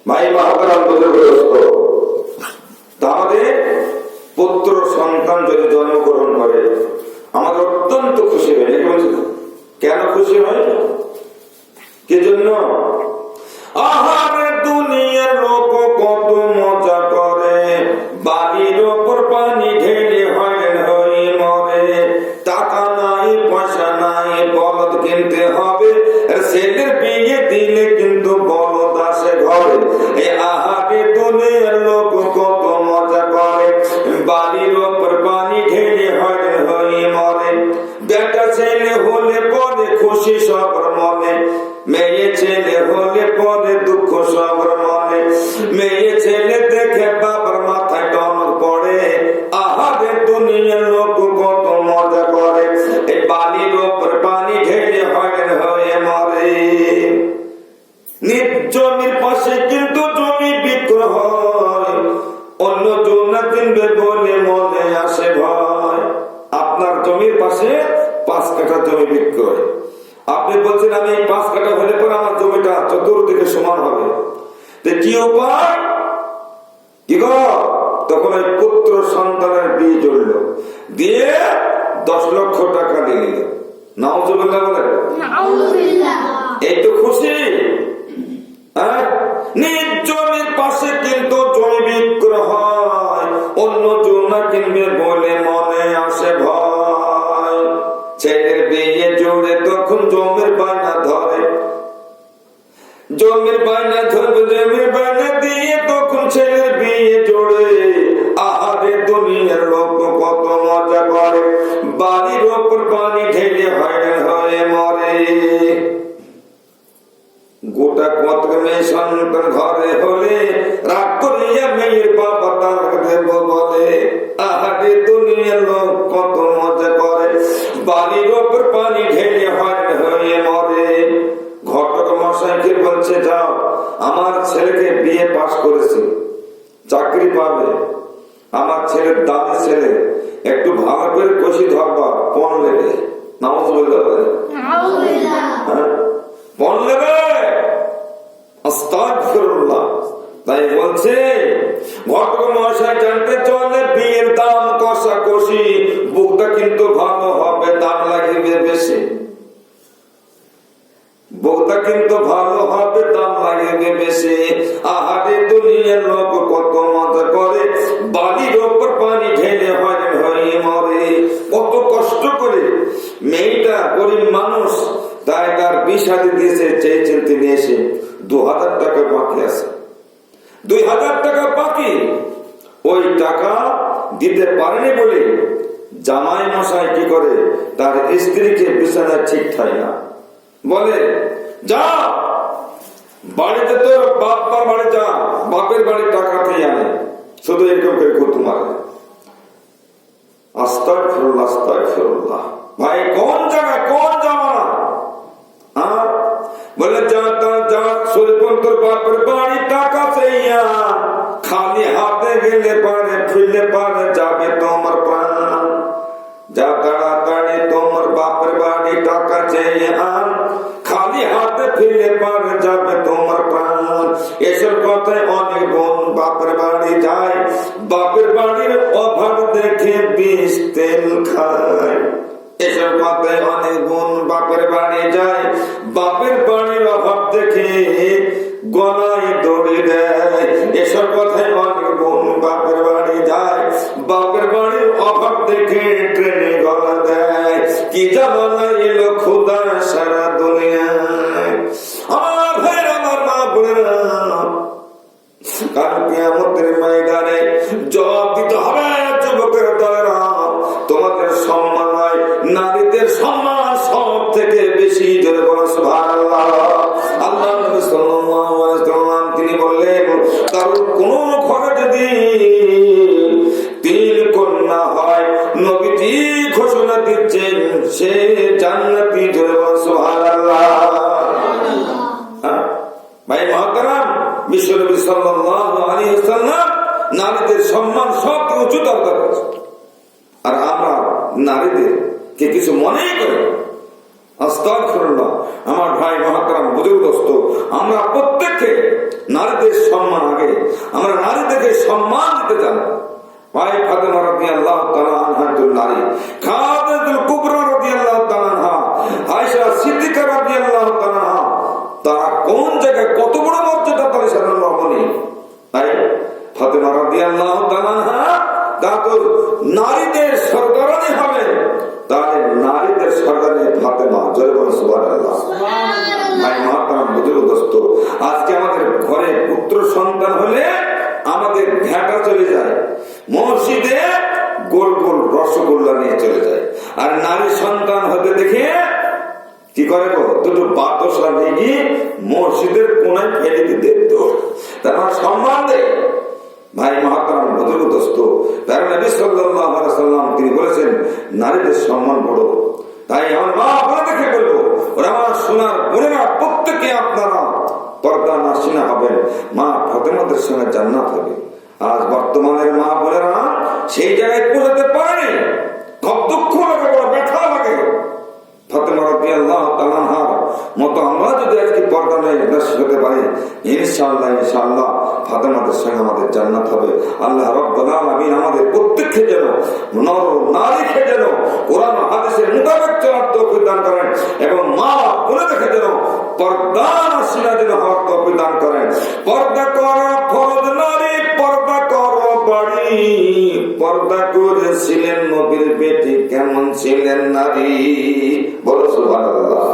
ভাই মহাকারাম বুজুর্গস্থ, তাহলে পুত্র সন্তান যদি জন্মগ্রহণ করে আমাদের অত্যন্ত খুশি হয়। কেন খুশি হয়? কি জন্য? আহারে দুনিয়ার লোক কত মজা করে, বাড়ির ওপর পানি ঢেলে হয়রান হয়ে মরে। টাকা নাই, পয়সা নাই, বলদ কিনতে হবে, ছেলের বিয়ে দিলে কিন্তু বলদ আসে ঘরে। আহারে দুনিয়ার লোক কত মজা করে, বাড়ির ওপর পানি ঢেলে হয়রান হয়ে মরে। বেটা ছেলে হলে পরে খুশি সবার মনে, মেয়ে ছেলে হলে পরে দুঃখ সবার মনে। মেয়ে ছেলে দেখে বাবার মাথায় টনক পড়ে, আহারে দুনিয়ার লোক কত মজা করে, এই বালির ওপর পানি ঢেলে হয়রান হয়ে মরে। নিজ জমির পাশে কিন্তু জমি বিক্রয় হয়, অন্য জমি কিনবে বলে মনে আসে ভয়। আপনার জমির পাশে 5 কাঠা জমি বিক্রয়, আপনি বলছেন আমি 5 কাঠা হলে পরে আমার জমিটা চতুর্দিকে সমান হবে। কি উপায়? কি গো? তখন ওই পুত্র সন্তানের বিয়ে জড়ল, দিয়ে 10 লক্ষ টাকা দিয়ে দিল। নাউজুবিল্লাহ বলেন। এই তো খুশি। নিজ জমির পাশে কিন্তু জমি বিক্রয় হয়, অন্য জমি কিনবে বলে মনে আসে ভয়। ছেলের বিয়ে জোড়ে তখন জমির বায়না ধরে, জমির বায়না ধরবে, জমির বায়না দিয়ে তখন ছেলের বিয়ে জোড়ে। আহারে দুনিয়ার লোক কত মজা করে, বাড়ির ওপর পানি ঢেলে হয়রান হয়ে মরে। গোটা কত মেয়ে সন্তান ঘরে হলে রাগ করিয়া মেয়ের বাবা তালাক দেব বলে। আহারে দুনিয়ার লোক কত মজা করে, বাড়ির ওপর পানি ঢেলে হয়রান হয়ে মরে। ঘটক মশাইকে বলছে, যাও আমার ছেলেকে বিয়ে পাশ করেছে, চাকরি পাবে, আমার ছেলের দামি ছেলে, একটু ভালো করে কষি ধরবা, পণ নেবে। নাউজুবিল্লাহ বলে, পণ নেবে। আস্তাগফিরুল্লাহ। তাই বলছে ঘটক মশাই জানতে চলে বিয়ের দাম কষাকষি, বুকটা কিন্তু ভালো হবে, দাম লাগবে বেশি। বউটা কিন্তু ভালো হবে, দাম লাগবে বেশি। আহারে দুনিয়ার লোক কত মজা করে, বাড়ির ওপর পানি ঢেলে হয়রান হয়ে মরে। কত কষ্ট করে মেয়েটা গরিব মানুষ, তাই তার বিষাদি দিয়েছে, চেয়েছেন তিনি এসে 2000 টাকা বাকি আছে, 2000 টাকা বাকি। ওই টাকা দিতে পারেনি বলে জামাই মশাই কি করে, তার স্ত্রীকে বিছানায় ঠিক থাকে না, বলে যা বাড়িতে তোর বাপের বাড়ি যা, বাপের বাড়ির টাকা খেয়ে আনে, শুধু এরকম করে করতে মারে। আস্তাগফিরুল্লাহ, আস্তাগফিরুল্লাহ। ভাই কোন জায়গায়, কোন জামানা? বলে যা যা শরীফন তোর বাপের বাড়ি টাকা চেয়ে, খালি হাতে গেলে পারে, ফিরলে পারে যাবে তোমার প্রাণ। যা তাড়াতাড়ি তোমার বাপের বাড়ি টাকা চেয়ে আন, খালি হাতে ফিরলে পারে যাবে তোমার প্রাণ। এসব কথায় অনেক বোন বাপের বাড়ি যায়, বাপের বাড়ির অভাব দেখে বিষ তেল খায়। এসব কথায় অনেক বোন বাপের বাড়ি যায়, বাপের বাড়ির অভাব দেখে গলায় দড়ি দেয়। এসব কথায় অনেক বোন বাপের বাড়ি যায়, বাপের বাড়ির অভাব দেখে ট্রেনে গলা দেয়। কি জামানা এলো খোদা সারা দুনিয়ায়। আমার ভাই, আমার মা বোনেরা, কাল কিয়ামতের ময়দানে জবাব দিতে হবে। যুবকের দলেরা, তোমাদের সম্মান হয়, নারীদের সম্মান সব থেকে বেশি। জোরে বলো সুবহানাল্লাহ। আল্লাহ নবী সাল্লাল্লাহু আলাইহি ওয়াসাল্লাম তিনি বললেন, কারোর কোন ঘরে যদি 3 কন্যা হয়, নবীজি ঘোষণা দিচ্ছেন সে জান্নাতি। জোরে বলো সুবহানাল্লাহ। ভাই মহতারাম, বিশ্বনবী সাল্লাল্লাহু আলাইহি ওয়াসাল্লাম নারীদের সম্মান সব উঁচু দরকার করেছে। আর আমরা নারীদের কে কিছু মনেই করি। আস্তাগফিরুল্লাহ। আমার ভাই মহাতারাম বুজুর্গ দোস্ত, আমরা প্রত্যেককে নারীদের সম্মান আগে, আমরা নারীদেরকে সম্মান দিতে জানি। ভাই ফাতেমা রাদিয়াল্লাহু তাআলা আনহা নারী, খাদিজাতুল কুবরা রাদিয়াল্লাহু তাআলা আনহা, আয়েশা সিদ্দিকা রাদিয়াল্লাহু তাআলা আনহা, তারা কোন জায়গায় কত বড় মর্যাদা তাদের সাথে রমণী। তাই ফাতেমা রাদিয়াল্লাহু তাআলা আনহা তা তো নারীদের সরদারানি হবে, তাহলে নারীদের সরদারানি ফাতেমা। জয় বলেন সুবহানাল্লাহ। ভাই মহাতারাম বুজুর্গ দোস্ত, আজকে আমাদের ঘরে পুত্র সন্তান হলে আমাদের ঘাটা চলে যায়, মসজিদে গোল গোল রসগোল্লা নিয়ে চলে যায়, আর নারী সন্তান হতে দেখে কি করে গো, দুটো বাতাসা নিয়ে গিয়ে মসজিদের কোনায় ফেলে দিতে, তার সম্মান দেয়। ভাই মহাতারাম বুজুর্গ দোস্ত, তার নবী সাল্লাল্লাহু আলাইহি সাল্লাম তিনি বলেছেন নারীদের সম্মান বড়। তাই আমার মা বলে দেখে বলবো, ওরা আমার সোনার বোনেরা, প্রত্যেকে আপনারা পর্দা নাশিনা হবেন, মা ফাতেমাদের সঙ্গে জান্নাত হবে। আজ বর্তমানের মা বোনেরা সেই জায়গায় পৌঁছাতে পারেনি, খুব দুঃখ লাগে, বড় ব্যথা লাগে। ফাতেমা রাদিয়াল্লাহু তাআলা আনহার মতো আমরা যদি আজকে পর্দা নেই নাশি হতে পারি, ইনশাআল্লাহ ইনশাআল্লাহ ফাতেমাদের সঙ্গে আমাদের জান্নাত হবে। আল্লাহ রাব্বুল আলামিন আমাদের প্রত্যেককে যেন নর নারীকে যেন কোরআন হাদিসের মোতাবেক চলার তৌফিক দান করেন, এবং মা বলে দেখে যেন পর্দা নাশিনা যেন হওয়ার তৌফিক দান করেন। পর্দা করা ফরজ নারী, পর্দা করো বাড়ি, পর্দা করেছিলেন নবীর বেটি, কেমন ছিলেন নারী, বলো সুবহানাল্লাহ।